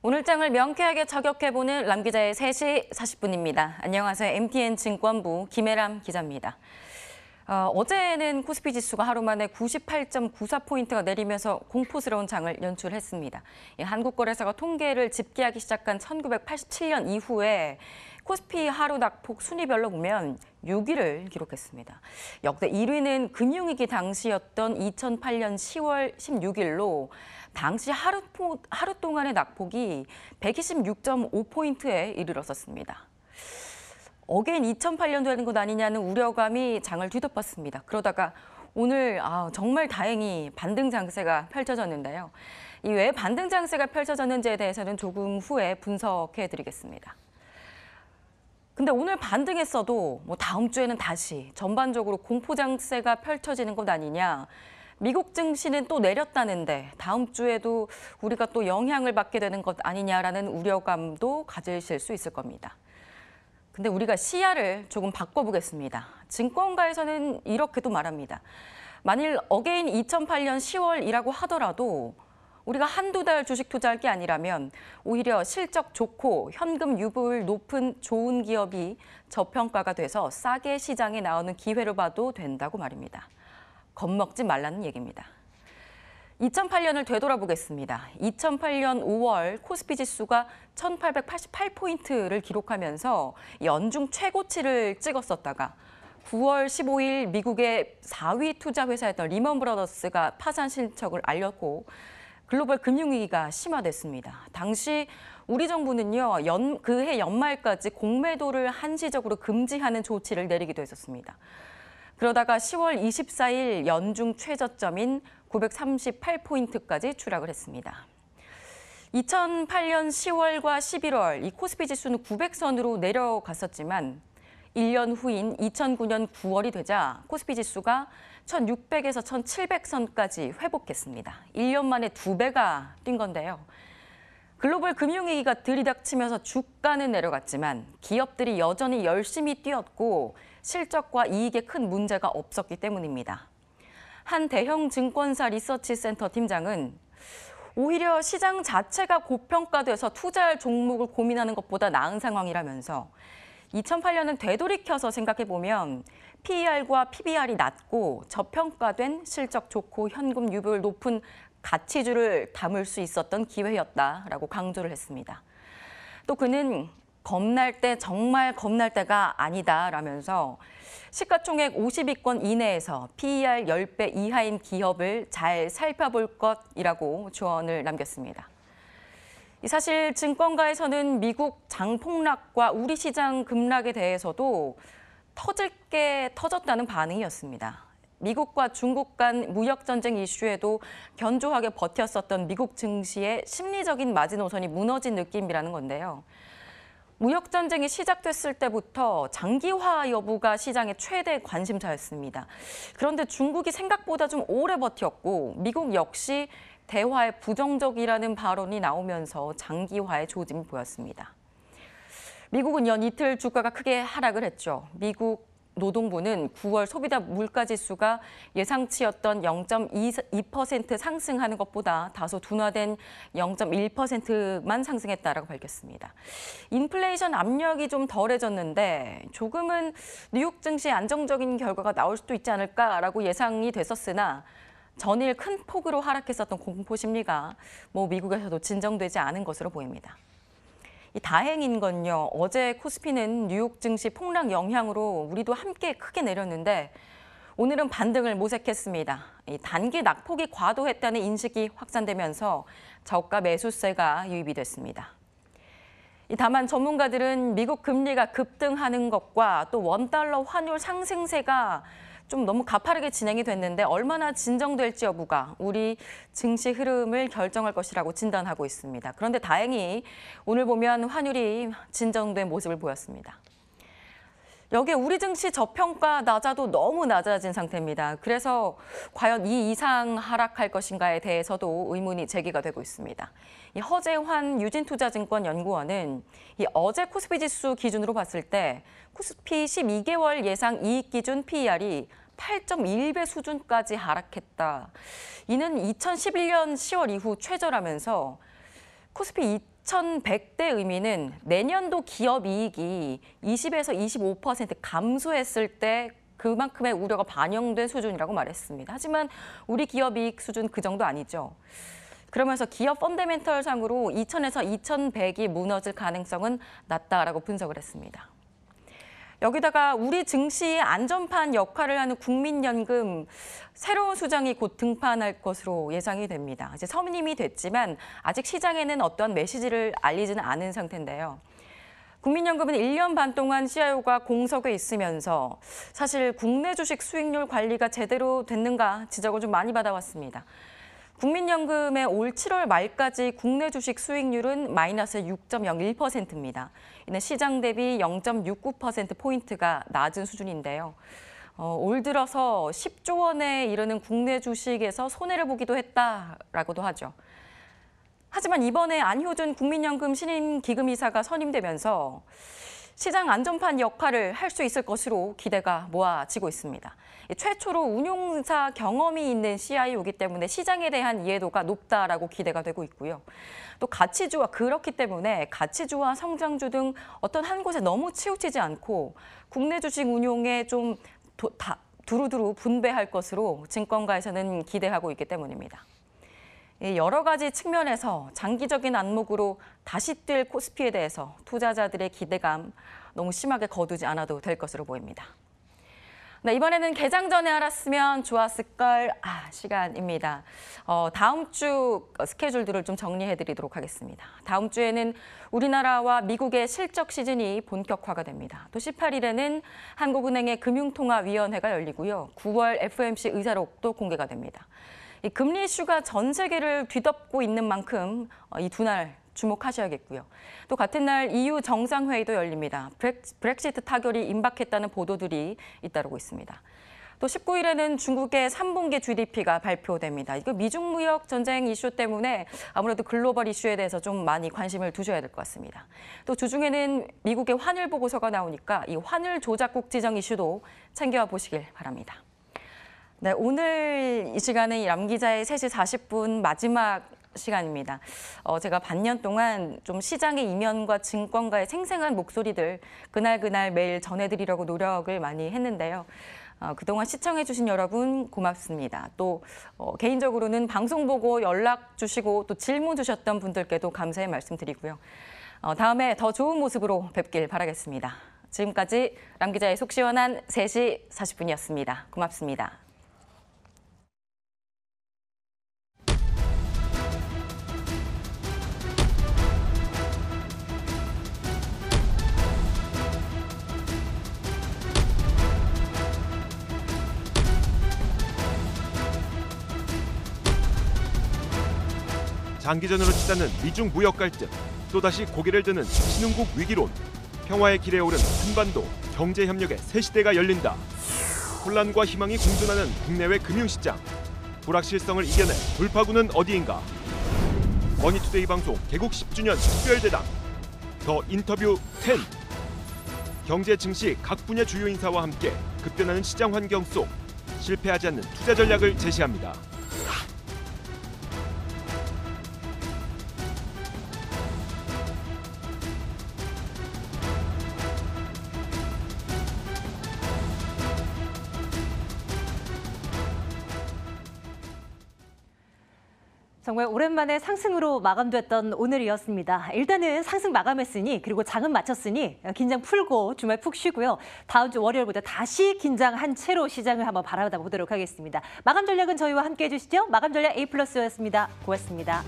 오늘 장을 명쾌하게 저격해보는 람 기자의 3시 40분입니다. 안녕하세요. MTN 증권부 김혜람 기자입니다. 어제는 코스피 지수가 하루 만에 98.94포인트가 내리면서 공포스러운 장을 연출했습니다. 한국거래소가 통계를 집계하기 시작한 1987년 이후에 코스피 하루 낙폭 순위별로 보면 6위를 기록했습니다. 역대 1위는 금융위기 당시였던 2008년 10월 16일로 당시 하루 동안의 낙폭이 126.5포인트에 이르렀었습니다. 어게인 2008년 되는 것 아니냐는 우려감이 장을 뒤덮었습니다. 그러다가 오늘 정말 다행히 반등 장세가 펼쳐졌는데요. 이 왜 반등 장세가 펼쳐졌는지에 대해서는 조금 후에 분석해드리겠습니다. 근데 오늘 반등했어도 다음 주에는 다시 전반적으로 공포 장세가 펼쳐지는 것 아니냐. 미국 증시는 또 내렸다는데 다음 주에도 우리가 또 영향을 받게 되는 것 아니냐라는 우려감도 가지실 수 있을 겁니다. 근데 우리가 시야를 조금 바꿔보겠습니다. 증권가에서는 이렇게도 말합니다. 만일 어게인 2008년 10월이라고 하더라도 우리가 한두 달 주식 투자할 게 아니라면 오히려 실적 좋고 현금 유보율 높은 좋은 기업이 저평가가 돼서 싸게 시장에 나오는 기회로 봐도 된다고 말입니다. 겁먹지 말라는 얘기입니다. 2008년을 되돌아보겠습니다. 2008년 5월 코스피 지수가 1888포인트를 기록하면서 연중 최고치를 찍었었다가 9월 15일 미국의 4위 투자 회사였던 리먼 브라더스가 파산 실적을 알렸고 글로벌 금융위기가 심화됐습니다. 당시 우리 정부는요, 그해 연말까지 공매도를 한시적으로 금지하는 조치를 내리기도 했었습니다. 그러다가 10월 24일 연중 최저점인 938포인트까지 추락을 했습니다. 2008년 10월과 11월 이 코스피 지수는 900선으로 내려갔었지만 1년 후인 2009년 9월이 되자 코스피 지수가 1600에서 1700선까지 회복했습니다. 1년 만에 2배가 뛴 건데요. 글로벌 금융위기가 들이닥치면서 주가는 내려갔지만 기업들이 여전히 열심히 뛰었고 실적과 이익에 큰 문제가 없었기 때문입니다. 한 대형 증권사 리서치 센터 팀장은 오히려 시장 자체가 고평가돼서 투자할 종목을 고민하는 것보다 나은 상황이라면서 2008년은 되돌이켜서 생각해보면 PER과 PBR이 낮고 저평가된 실적 좋고 현금 유보율 높은 가치주를 담을 수 있었던 기회였다라고 강조를 했습니다. 또 그는 겁날 때 정말 겁날 때가 아니다라면서 시가총액 50위권 이내에서 PER 10배 이하인 기업을 잘 살펴볼 것이라고 조언을 남겼습니다. 사실 증권가에서는 미국 장폭락과 우리 시장 급락에 대해서도 터질 게 터졌다는 반응이었습니다. 미국과 중국 간 무역 전쟁 이슈에도 견조하게 버텼었던 미국 증시의 심리적인 마지노선이 무너진 느낌이라는 건데요. 무역 전쟁이 시작됐을 때부터 장기화 여부가 시장의 최대 관심사였습니다. 그런데 중국이 생각보다 좀 오래 버텼고 미국 역시 대화에 부정적이라는 발언이 나오면서 장기화의 조짐이 보였습니다. 미국은 연 이틀 주가가 크게 하락을 했죠. 미국 노동부는 9월 소비자 물가지수가 예상치였던 0.2% 상승하는 것보다 다소 둔화된 0.1%만 상승했다라고 밝혔습니다. 인플레이션 압력이 좀 덜해졌는데 조금은 뉴욕 증시 안정적인 결과가 나올 수도 있지 않을까라고 예상이 됐었으나 전일 큰 폭으로 하락했었던 공포 심리가 미국에서도 진정되지 않은 것으로 보입니다. 다행인 건요. 어제 코스피는 뉴욕 증시 폭락 영향으로 우리도 함께 크게 내렸는데 오늘은 반등을 모색했습니다. 단기 낙폭이 과도했다는 인식이 확산되면서 저가 매수세가 유입이 됐습니다. 다만 전문가들은 미국 금리가 급등하는 것과 또 원달러 환율 상승세가 좀 너무 가파르게 진행이 됐는데 얼마나 진정될지 여부가 우리 증시 흐름을 결정할 것이라고 진단하고 있습니다. 그런데 다행히 오늘 보면 환율이 진정된 모습을 보였습니다. 여기에 우리 증시 저평가 낮아도 너무 낮아진 상태입니다. 그래서 과연 이 이상 하락할 것인가에 대해서도 의문이 제기가 되고 있습니다. 허재환 유진투자증권 연구원은 어제 코스피 지수 기준으로 봤을 때 코스피 12개월 예상 이익 기준 PER이 8.1배 수준까지 하락했다. 이는 2011년 10월 이후 최저라면서 코스피 2100대 의미는 내년도 기업 이익이 20에서 25% 감소했을 때 그만큼의 우려가 반영된 수준이라고 말했습니다. 하지만 우리 기업 이익 수준 그 정도 아니죠. 그러면서 기업 펀더멘털 상으로 2000에서 2100이 무너질 가능성은 낮다라고 분석을 했습니다. 여기다가 우리 증시의 안전판 역할을 하는 국민연금 새로운 수장이 곧 등판할 것으로 예상이 됩니다. 이제 선임이 됐지만 아직 시장에는 어떠한 메시지를 알리지는 않은 상태인데요. 국민연금은 1년 반 동안 CIO가 공석에 있으면서 사실 국내 주식 수익률 관리가 제대로 됐는가 지적을 좀 많이 받아왔습니다. 국민연금의 올 7월 말까지 국내 주식 수익률은 마이너스 6.01%입니다. 이는 시장 대비 0.69%포인트가 낮은 수준인데요. 올 들어서 10조 원에 이르는 국내 주식에서 손해를 보기도 했다라고도 하죠. 하지만 이번에 안효준 국민연금 신임 기금이사가 선임되면서 시장 안전판 역할을 할 수 있을 것으로 기대가 모아지고 있습니다. 최초로 운용사 경험이 있는 CIO이기 때문에 시장에 대한 이해도가 높다라고 기대가 되고 있고요. 또 가치주와 그렇기 때문에 가치주와 성장주 등 어떤 한 곳에 너무 치우치지 않고 국내 주식 운용에 좀 두루두루 분배할 것으로 증권가에서는 기대하고 있기 때문입니다. 여러 가지 측면에서 장기적인 안목으로 다시 뛸 코스피에 대해서 투자자들의 기대감 너무 심하게 거두지 않아도 될 것으로 보입니다. 네, 이번에는 개장 전에 알았으면 좋았을걸 시간입니다. 다음 주 스케줄들을 좀 정리해드리도록 하겠습니다. 다음 주에는 우리나라와 미국의 실적 시즌이 본격화가 됩니다. 또 18일에는 한국은행의 금융통화위원회가 열리고요. 9월 FOMC 의사록도 공개가 됩니다. 이 금리 이슈가 전 세계를 뒤덮고 있는 만큼 이 두 날 주목하셔야겠고요. 또 같은 날 EU 정상회의도 열립니다. 브렉시트 타결이 임박했다는 보도들이 잇따르고 있습니다. 또 19일에는 중국의 3분기 GDP가 발표됩니다. 이거 미중 무역 전쟁 이슈 때문에 아무래도 글로벌 이슈에 대해서 좀 많이 관심을 두셔야 될 것 같습니다. 또 주중에는 미국의 환율 보고서가 나오니까 이 환율 조작국 지정 이슈도 챙겨와 보시길 바랍니다. 네, 오늘 이 시간은 람 기자의 3시 40분 마지막 시간입니다. 제가 반년 동안 좀 시장의 이면과 증권가의 생생한 목소리들 그날 매일 전해드리려고 노력을 많이 했는데요. 그동안 시청해주신 여러분 고맙습니다. 또 개인적으로는 방송 보고 연락 주시고 또 질문 주셨던 분들께도 감사의 말씀드리고요. 다음에 더 좋은 모습으로 뵙길 바라겠습니다. 지금까지 람 기자의 속 시원한 3시 40분이었습니다. 고맙습니다. 장기전으로 치닫는 미중 무역 갈등, 또다시 고개를 드는 신흥국 위기론, 평화의 길에 오른 한반도 경제협력의 새 시대가 열린다. 혼란과 희망이 공존하는 국내외 금융시장, 불확실성을 이겨낼 돌파구는 어디인가? 머니투데이 방송 개국 10주년 특별대담, 더 인터뷰 10. 경제 증시 각 분야 주요 인사와 함께 급변하는 시장 환경 속 실패하지 않는 투자 전략을 제시합니다. 정말 오랜만에 상승으로 마감됐던 오늘이었습니다. 일단은 상승 마감했으니 그리고 장은 마쳤으니 긴장 풀고 주말 푹 쉬고요. 다음 주 월요일부터 다시 긴장한 채로 시장을 한번 바라보다 보도록 하겠습니다. 마감 전략은 저희와 함께 해주시죠. 마감 전략 A+였습니다. 고맙습니다.